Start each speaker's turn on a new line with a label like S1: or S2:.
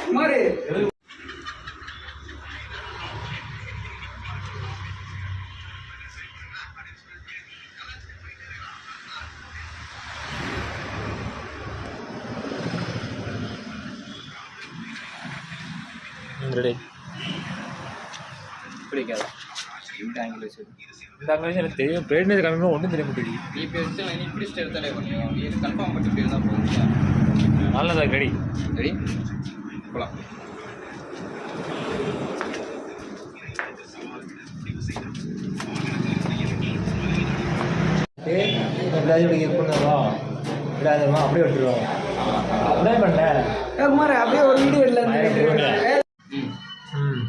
S1: Kumar
S2: ready
S1: பிடிக்காதா இந்த angle வச்சு
S2: இந்த ஆங்கிள் எனக்கு தெரியும் பிரைட்னஸ் கம்மியாக ஒன்றும் தெரிய மாட்டேங்குது
S1: நீ இப்போ வச்சு நீ பிடிச்சிட்டு எடுத்தாலே பண்ணுவோம் இது கன்ஃபார்ம் பண்ணிட்டு இப்படி இருந்தால் போதும்
S2: நல்லதா ரெடி
S1: ரெடி போகலாம்
S2: எப்படியாவது பண்ணுவோம் எப்படியாதுமா அப்படியே விட்டுருவோம் அப்படியே பண்ணேன்
S1: குமார் அப்படியே ஒரு வீடியோ இல்லை
S2: ம் ம்